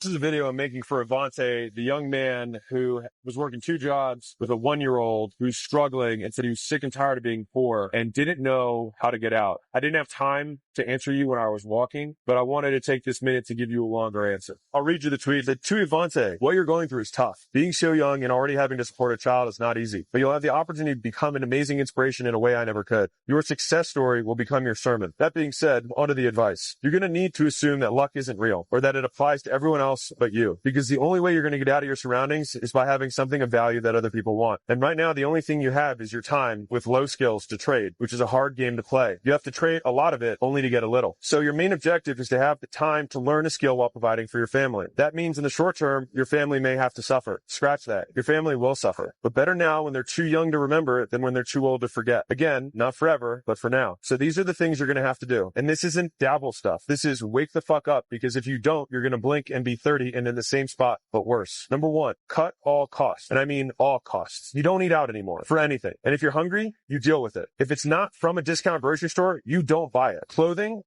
This is a video I'm making for Avante, the young man who was working 2 jobs with a 1-year-old who's struggling and said he was sick and tired of being poor and didn't know how to get out. I didn't have time to answer you when I was walking, but I wanted to take this minute to give you a longer answer. I'll read you the tweet. That to Avante, what you're going through is tough. Being so young and already having to support a child is not easy, but you'll have the opportunity to become an amazing inspiration in a way I never could. Your success story will become your sermon. That being said, onto the advice. You're going to need to assume that luck isn't real or that it applies to everyone else but you, because the only way you're going to get out of your surroundings is by having something of value that other people want. And right now, the only thing you have is your time with low skills to trade, which is a hard game to play. You have to trade a lot of it only to get a little. So your main objective is to have the time to learn a skill while providing for your family. That means in the short term, your family may have to suffer. Scratch that. Your family will suffer. But better now when they're too young to remember it than when they're too old to forget. Again, not forever, but for now. So these are the things you're going to have to do. And this isn't dabble stuff. This is wake the fuck up, because if you don't, you're going to blink and be 30 and in the same spot, but worse. Number 1, cut all costs. And I mean all costs. You don't eat out anymore for anything. And if you're hungry, you deal with it. If it's not from a discount grocery store, you don't buy it. Clothing,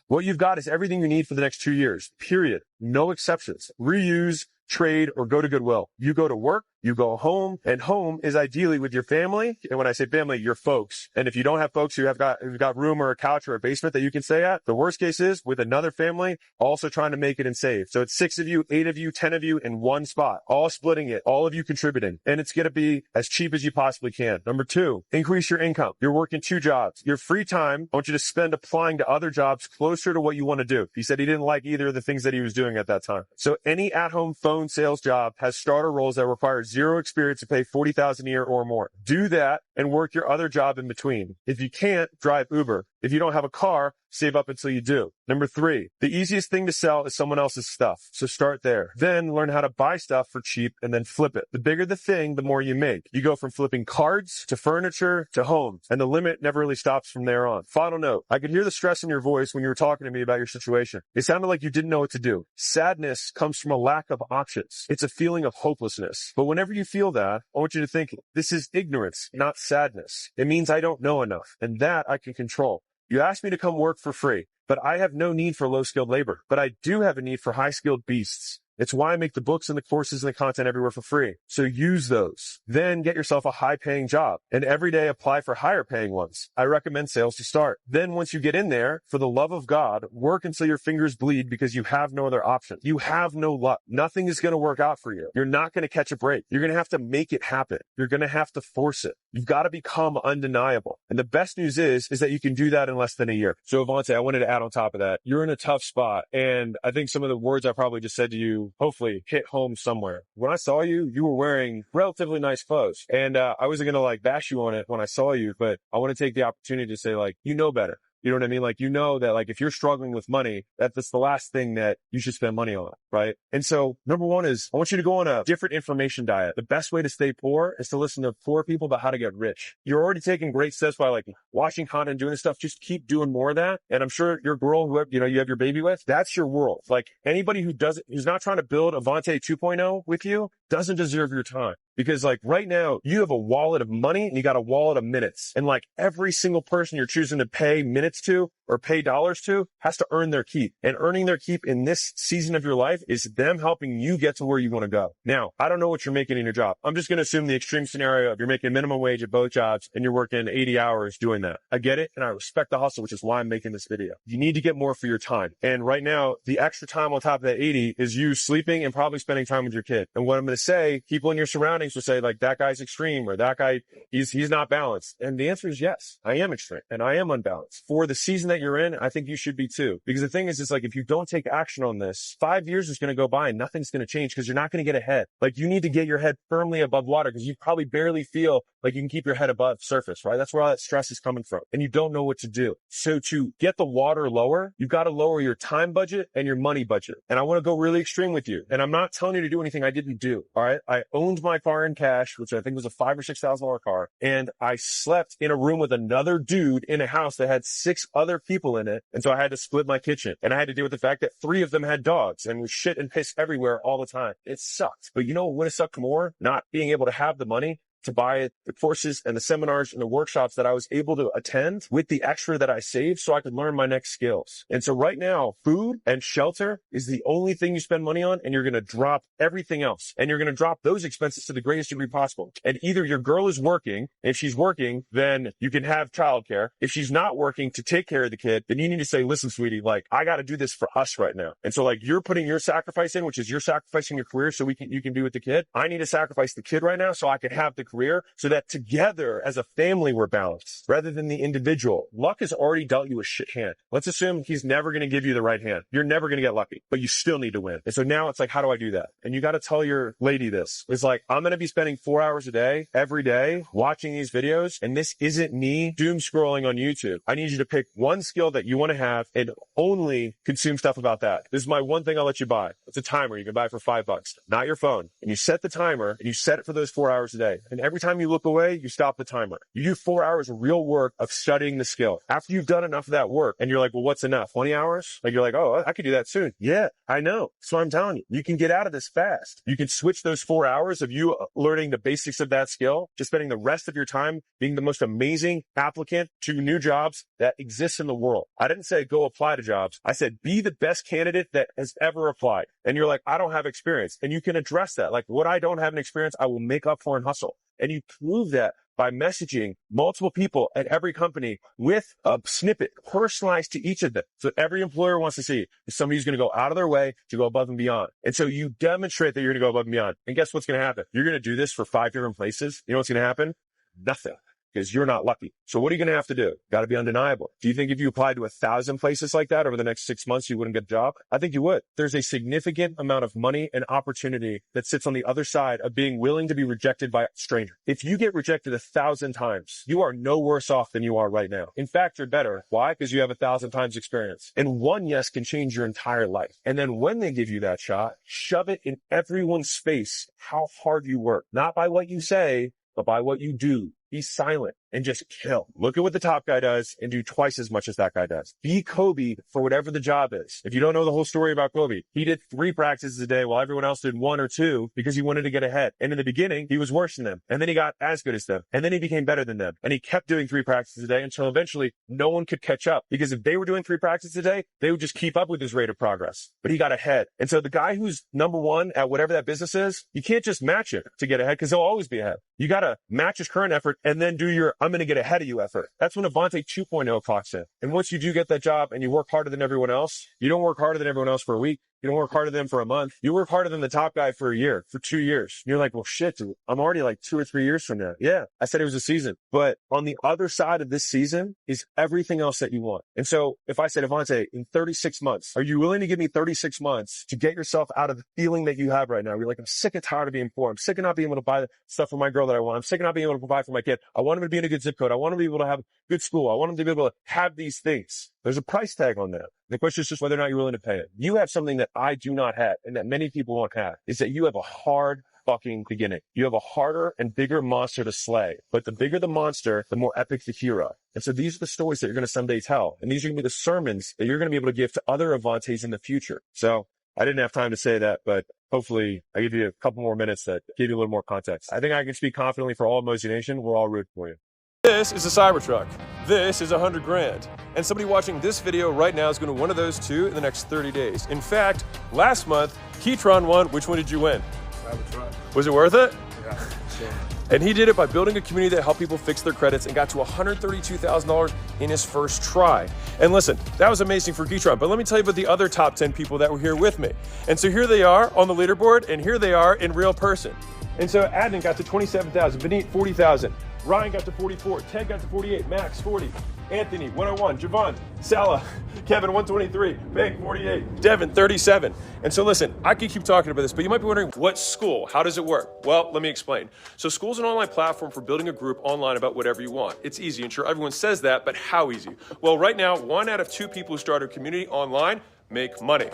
what you've got is everything you need for the next 2 years. Period. No exceptions. Reuse, trade, or go to Goodwill. You go to work, you go home, and home is ideally with your family. And when I say family, your folks. And if you don't have folks who've got room or a couch or a basement that you can stay at, the worst case is with another family also trying to make it and save. So it's 6 of you, 8 of you, 10 of you in one spot, all splitting it, all of you contributing. And it's going to be as cheap as you possibly can. Number 2, increase your income. You're working 2 jobs. Your free time, I want you to spend applying to other jobs closer to what you want to do. He said he didn't like either of the things that he was doing at that time. So any at-home phone sales job has starter roles that require 0 experience to pay $40,000 a year or more. Do that and work your other job in between. If you can't, drive Uber. If you don't have a car, save up until you do. Number 3, the easiest thing to sell is someone else's stuff. So start there. Then learn how to buy stuff for cheap and then flip it. The bigger the thing, the more you make. You go from flipping cards to furniture to homes, and the limit never really stops from there on. Final note, I could hear the stress in your voice when you were talking to me about your situation. It sounded like you didn't know what to do. Sadness comes from a lack of options. It's a feeling of hopelessness. But whenever you feel that, I want you to think, this is ignorance, not sadness. It means I don't know enough, and that I can control. You asked me to come work for free, but I have no need for low-skilled labor. But I do have a need for high-skilled beasts. It's why I make the books and the courses and the content everywhere for free. So use those. Then get yourself a high-paying job. And every day apply for higher-paying ones. I recommend sales to start. Then once you get in there, for the love of God, work until your fingers bleed because you have no other option. You have no luck. Nothing is going to work out for you. You're not going to catch a break. You're going to have to make it happen. You're going to have to force it. You've got to become undeniable. And the best news is that you can do that in less than a year. So Avante, I wanted to add on top of that, you're in a tough spot. And I think some of the words I probably just said to you hopefully hit home somewhere. When I saw you, you were wearing relatively nice clothes. And I wasn't going to bash you on it when I saw you, but I want to take the opportunity to say you know better. You know what I mean? You know that if you're struggling with money, that's the last thing that you should spend money on, right? And so number 1 is I want you to go on a different information diet. The best way to stay poor is to listen to poor people about how to get rich. You're already taking great steps by watching content and doing this stuff. Just keep doing more of that. And I'm sure your girl, who you have your baby with, that's your world. Anybody who's not trying to build Avante 2.0 with you doesn't deserve your time. Because right now you have a wallet of money and you got a wallet of minutes. And every single person you're choosing to pay minutes to or pay dollars to has to earn their keep. And earning their keep in this season of your life is them helping you get to where you want to go. Now, I don't know what you're making in your job. I'm just going to assume the extreme scenario of you're making minimum wage at both jobs and you're working 80 hours doing that. I get it. And I respect the hustle, which is why I'm making this video. You need to get more for your time. And right now, the extra time on top of that 80 is you sleeping and probably spending time with your kid. And what I'm going to say, people in your surroundings will say that guy's extreme or that guy, he's not balanced. And the answer is yes, I am extreme and I am unbalanced. For the season that you're in, I think you should be too. Because the thing is, if you don't take action on this, 5 years is going to go by and nothing's going to change because you're not going to get ahead. You need to get your head firmly above water because you probably barely feel like you can keep your head above surface, right? That's where all that stress is coming from. And you don't know what to do. So to get the water lower, you've got to lower your time budget and your money budget. And I want to go really extreme with you. And I'm not telling you to do anything I didn't do. All right. I owned my car in cash, which I think was a $5,000 or $6,000 car. And I slept in a room with another dude in a house that had 6 other people in it. And so I had to split my kitchen. And I had to deal with the fact that 3 of them had dogs and was shit and piss everywhere all the time. It sucked. But you know what would have sucked more? Not being able to have the money, to buy the courses and the seminars and the workshops that I was able to attend with the extra that I saved so I could learn my next skills. And so right now, food and shelter is the only thing you spend money on, and you're going to drop everything else. And you're going to drop those expenses to the greatest degree possible. And either your girl is working. If she's working, then you can have childcare. If she's not working to take care of the kid, then you need to say, listen, sweetie, like, I got to do this for us right now. And so like you're putting your sacrifice in, which is you're sacrificing your career so you can be with the kid. I need to sacrifice the kid right now so I can have the career, so that together as a family we're balanced rather than the individual. Luck has already dealt you a shit hand. Let's assume he's never going to give you the right hand. You're never going to get lucky, but you still need to win. And so now it's like, how do I do that? And you got to tell your lady this. It's like, I'm going to be spending 4 hours a day, every day, watching these videos. And this isn't me doom scrolling on YouTube. I need you to pick one skill that you want to have and only consume stuff about that. This is my one thing I'll let you buy. It's a timer you can buy for $5, not your phone. And you set the timer and you set it for those 4 hours a day. And every time you look away, you stop the timer. You do 4 hours of real work of studying the skill. After you've done enough of that work and you're like, well, what's enough? 20 hours? Like you're like, oh, I could do that soon. Yeah, I know. So I'm telling you, you can get out of this fast. You can switch those 4 hours of you learning the basics of that skill to spending the rest of your time being the most amazing applicant to new jobs that exist in the world. I didn't say go apply to jobs. I said be the best candidate that has ever applied. And you're like, I don't have experience. And you can address that. Like, what I don't have an experience, I will make up for and hustle. And you prove that by messaging multiple people at every company with a snippet personalized to each of them. So every employer wants to see if somebody's going to go out of their way to go above and beyond. And so you demonstrate that you're going to go above and beyond. And guess what's going to happen? You're going to do this for 5 different places. You know what's going to happen? Nothing. Because you're not lucky. So what are you going to have to do? Got to be undeniable. Do you think if you applied to 1,000 places like that over the next 6 months, you wouldn't get a job? I think you would. There's a significant amount of money and opportunity that sits on the other side of being willing to be rejected by a stranger. If you get rejected 1,000 times, you are no worse off than you are right now. In fact, you're better. Why? Because you have 1,000 times experience. And one yes can change your entire life. And then when they give you that shot, shove it in everyone's face how hard you work. Not by what you say, but by what you do. Be silent and just kill. Look at what the top guy does and do twice as much as that guy does. Be Kobe for whatever the job is. If you don't know the whole story about Kobe, he did 3 practices a day while everyone else did 1 or 2 because he wanted to get ahead. And in the beginning, he was worse than them. And then he got as good as them. And then he became better than them. And he kept doing 3 practices a day until eventually no one could catch up. Because if they were doing 3 practices a day, they would just keep up with his rate of progress. But he got ahead. And so the guy who's number 1 at whatever that business is, you can't just match it to get ahead because he'll always be ahead. You got to match his current effort and then do your I'm going to get ahead of you effort. That's when Avante 2.0 clocks in. And once you do get that job and you work harder than everyone else, you don't work harder than everyone else for a week. You don't work harder than them for a month. You work harder than the top guy for a year, for 2 years. And you're like, well, shit, dude, I'm already like 2 or 3 years from now. Yeah, I said it was a season. But on the other side of this season is everything else that you want. And so if I said, Avante, in 36 months, are you willing to give me 36 months to get yourself out of the feeling that you have right now? You're like, I'm sick and tired of being poor. I'm sick of not being able to buy the stuff for my girl that I want. I'm sick of not being able to provide for my kid. I want him to be in a good zip code. I want him to be able to have good school. I want him to be able to have these things. There's a price tag on that. The question is just whether or not you're willing to pay it. You have something that I do not have and that many people won't have, is that you have a hard fucking beginning. You have a harder and bigger monster to slay. But the bigger the monster, the more epic the hero. And so these are the stories that you're going to someday tell. And these are going to be the sermons that you're going to be able to give to other Avantes in the future. So I didn't have time to say that, but hopefully I give you a couple more minutes that give you a little more context. I think I can speak confidently for all Hormozi Nation. We're all rooting for you. This is a Cybertruck. This is $100 grand. And somebody watching this video right now is going to one of those 2 in the next 30 days. In fact, last month, Keytron won. Which one did you win? Cybertruck. Was it worth it? Yeah, sure. And he did it by building a community that helped people fix their credits and got to $132,000 in his first try. And listen, that was amazing for Keytron, but let me tell you about the other top 10 people that were here with me. And so here they are on the leaderboard, and here they are in real person. And so Adnan got to 27,000, Benit 40,000, Ryan got to 44, Ted got to 48, Max 40, Anthony 101, Javon, Salah, Kevin 123, Bank 48, Devin 37. And so listen, I could keep talking about this, but you might be wondering, what's Skool? How does it work? Well, let me explain. So Skool's an online platform for building a group online about whatever you want. It's easy, and sure, everyone says that, but how easy? Well, right now, 1 out of 2 people who start a community online make money.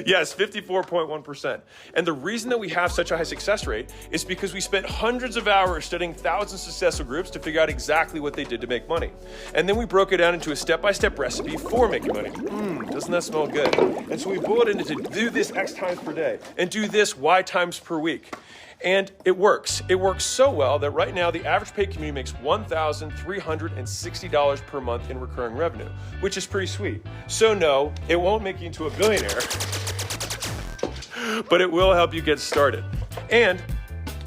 Yes, 54.1%. And the reason that we have such a high success rate is because we spent hundreds of hours studying thousands of successful groups to figure out exactly what they did to make money. And then we broke it down into a step-by-step recipe for making money. Doesn't that smell good? And so we boiled it into do this X times per day and do this Y times per week. And it works. It works so well that right now the average paid community makes $1,360 per month in recurring revenue, which is pretty sweet. So no, it won't make you into a billionaire, but it will help you get started. And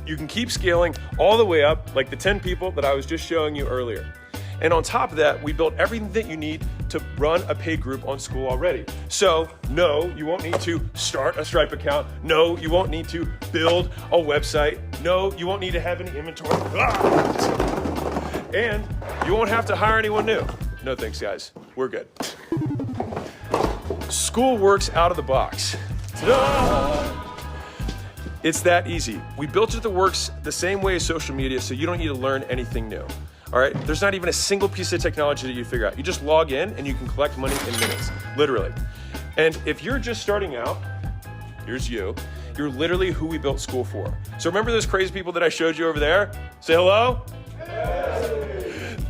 you can keep scaling all the way up like the 10 people that I was just showing you earlier. And on top of that, we built everything that you need to run a paid group on Skool already. So no, you won't need to start a Stripe account. No, you won't need to build a website. No, you won't need to have any inventory. And you won't have to hire anyone new. No thanks, guys. We're good. Skool works out of the box. Ta-da! It's that easy. We built it that works the same way as social media, so you don't need to learn anything new. All right, there's not even a single piece of technology that you figure out. You just log in and you can collect money in minutes, literally. And if you're just starting out, here's you. You're literally who we built Skool for. So remember those crazy people that I showed you over there? Say hello. Hey.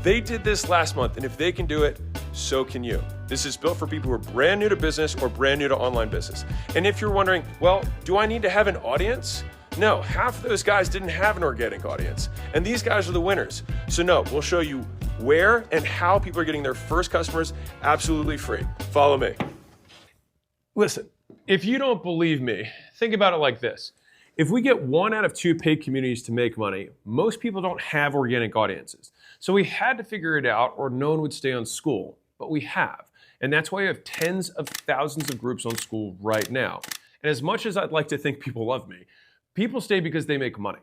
They did this last month, and if they can do it, so can you. This is built for people who are brand new to business or brand new to online business. And if you're wondering, well, do I need to have an audience? No, half of those guys didn't have an organic audience. And these guys are the winners. So no, we'll show you where and how people are getting their first customers absolutely free. Follow me. Listen, if you don't believe me, think about it like this. If we get 1 out of 2 paid communities to make money, most people don't have organic audiences. So we had to figure it out or no one would stay on Skool, but we have. And that's why we have tens of thousands of groups on Skool right now. And as much as I'd like to think people love me, people stay because they make money.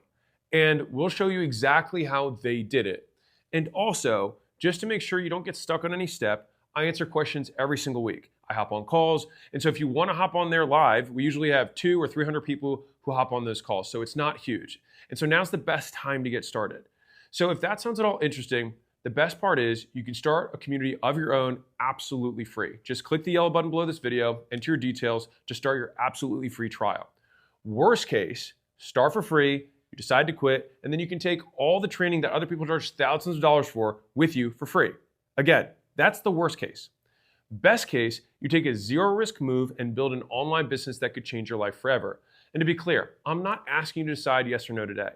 And we'll show you exactly how they did it. And also, just to make sure you don't get stuck on any step, I answer questions every single week. I hop on calls. And so if you want to hop on there live, we usually have 200 or 300 people who hop on those calls. So it's not huge. And so now's the best time to get started. So if that sounds at all interesting, the best part is you can start a community of your own absolutely free. Just click the yellow button below this video, enter your details to start your absolutely free trial. Worst case, start for free, you decide to quit, and then you can take all the training that other people charge thousands of dollars for with you for free. Again, that's the worst case. Best case, you take a zero risk move and build an online business that could change your life forever. And to be clear, I'm not asking you to decide yes or no today.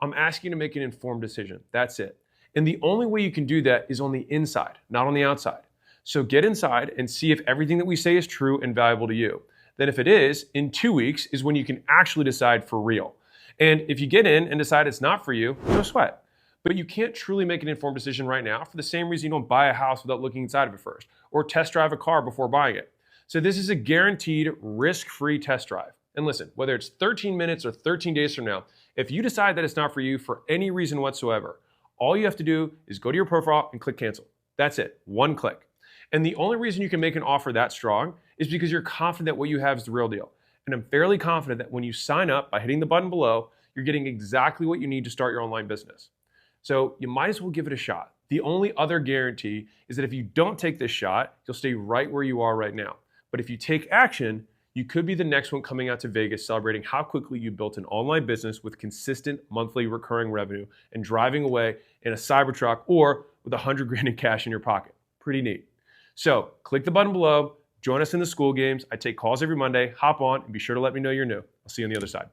I'm asking you to make an informed decision. That's it. And the only way you can do that is on the inside, not on the outside. So get inside and see if everything that we say is true and valuable to you. Then if it is, in 2 weeks is when you can actually decide for real. And if you get in and decide it's not for you, no sweat. But you can't truly make an informed decision right now for the same reason you don't buy a house without looking inside of it first, or test drive a car before buying it. So this is a guaranteed risk-free test drive. And listen, whether it's 13 minutes or 13 days from now, if you decide that it's not for you for any reason whatsoever, all you have to do is go to your profile and click cancel. That's it, 1 click. And the only reason you can make an offer that strong is because you're confident that what you have is the real deal. And I'm fairly confident that when you sign up by hitting the button below, you're getting exactly what you need to start your online business. So you might as well give it a shot. The only other guarantee is that if you don't take this shot, you'll stay right where you are right now. But if you take action, you could be the next one coming out to Vegas celebrating how quickly you built an online business with consistent monthly recurring revenue and driving away in a Cybertruck or with 100 grand in cash in your pocket. Pretty neat. So click the button below, join us in the Skool Games. I take calls every Monday, hop on, and be sure to let me know you're new. I'll see you on the other side.